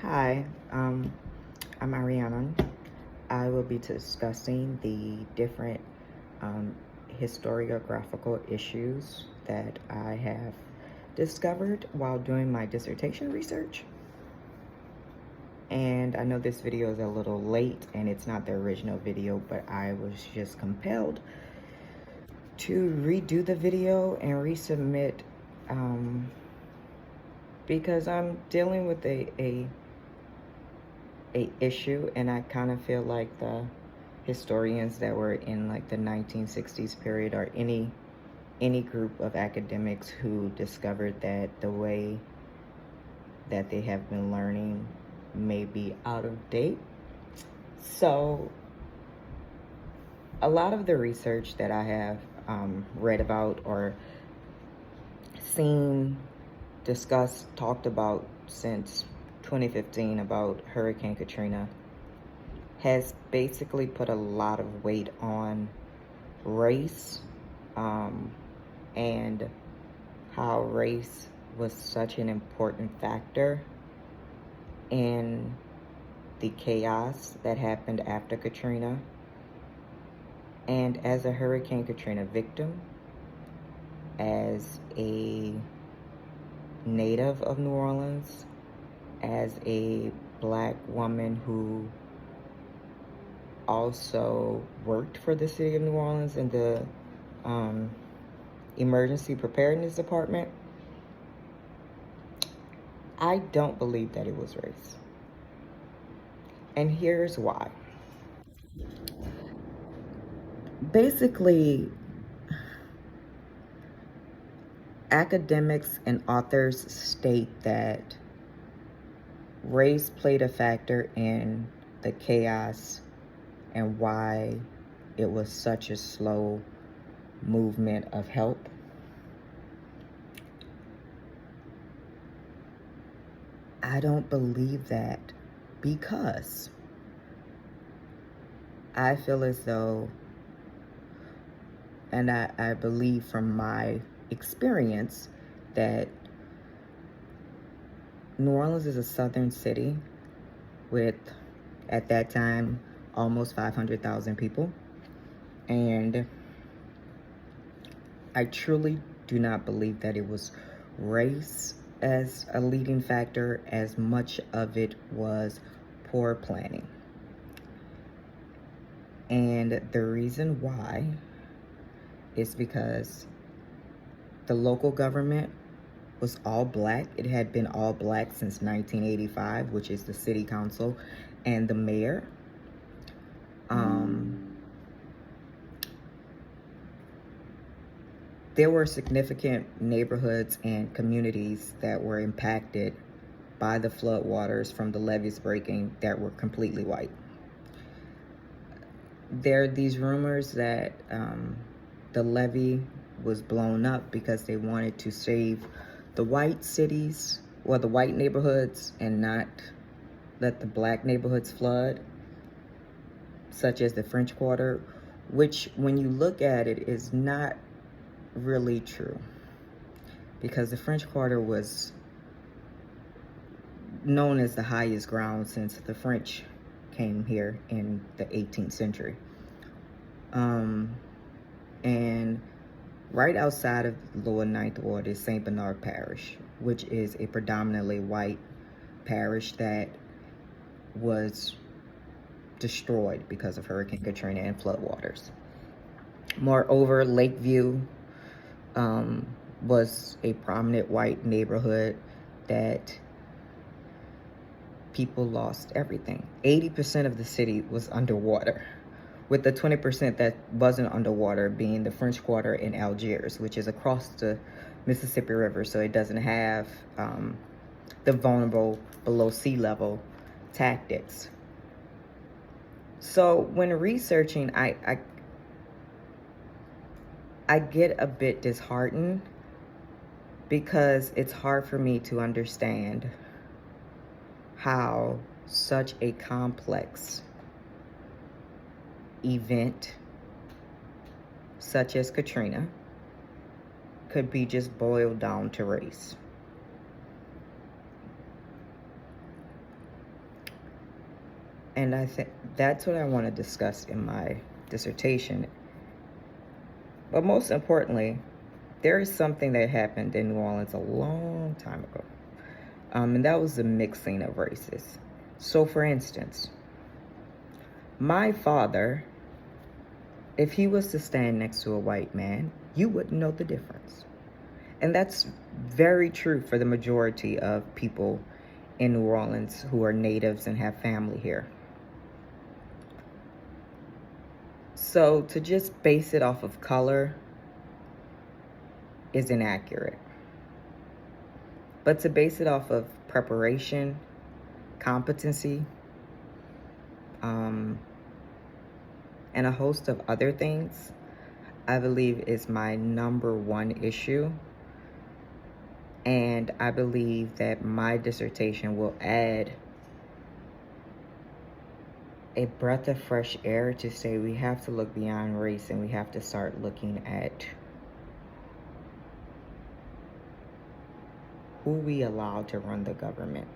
Hi, I'm Ariana. I will be discussing the different historiographical issues that I have discovered while doing my dissertation research. And I know this video is a little late and it's not the original video, but I was just compelled to redo the video and resubmit because I'm dealing with a issue, and I kind of feel like the historians that were in like the 1960s period, or any group of academics who discovered that the way that they have been learning may be out of date. So a lot of the research that I have read about or seen, discussed, talked about since 2015 about Hurricane Katrina has basically put a lot of weight on race, and how race was such an important factor in the chaos that happened after Katrina. And as a Hurricane Katrina victim, as a native of New Orleans, as a Black woman who also worked for the city of New Orleans in the emergency preparedness department, I don't believe that it was race. And here's why. Basically, academics and authors state that race played a factor in the chaos and why it was such a slow movement of help. I don't believe that, because I feel as though, and I believe from my experience, that New Orleans is a southern city with, at that time, almost 500,000 people. And I truly do not believe that it was race as a leading factor, as much of it was poor planning. And the reason why is because the local government was all Black. It had been all Black since 1985, which is the city council and the mayor. There were significant neighborhoods and communities that were impacted by the floodwaters from the levees breaking that were completely white. There are these rumors that the levee was blown up because they wanted to save the white cities, or the white neighborhoods, and not let the Black neighborhoods flood, such as the French Quarter, which, when you look at it, is not really true, because the French Quarter was known as the highest ground since the French came here in the 18th century. And right outside of Lower Ninth Ward is St. Bernard Parish, which is a predominantly white parish that was destroyed because of Hurricane Katrina and floodwaters. Moreover, Lakeview was a prominent white neighborhood that people lost everything. 80% of the city was underwater, with the 20% that wasn't underwater being the French Quarter in Algiers, which is across the Mississippi River, so it doesn't have the vulnerable below sea level tactics. So when researching, I get a bit disheartened, because it's hard for me to understand how such a complex event such as Katrina could be just boiled down to race. And I think that's what I want to discuss in my dissertation. But most importantly, there is something that happened in New Orleans a long time ago. And that was the mixing of races. So for instance, my father, if he was to stand next to a white man, you wouldn't know the difference. And that's very true for the majority of people in New Orleans who are natives and have family here. So to just base it off of color is inaccurate. But to base it off of preparation, competency, and a host of other things, I believe is my number one issue. And I believe that my dissertation will add a breath of fresh air to say we have to look beyond race and we have to start looking at who we allow to run the government.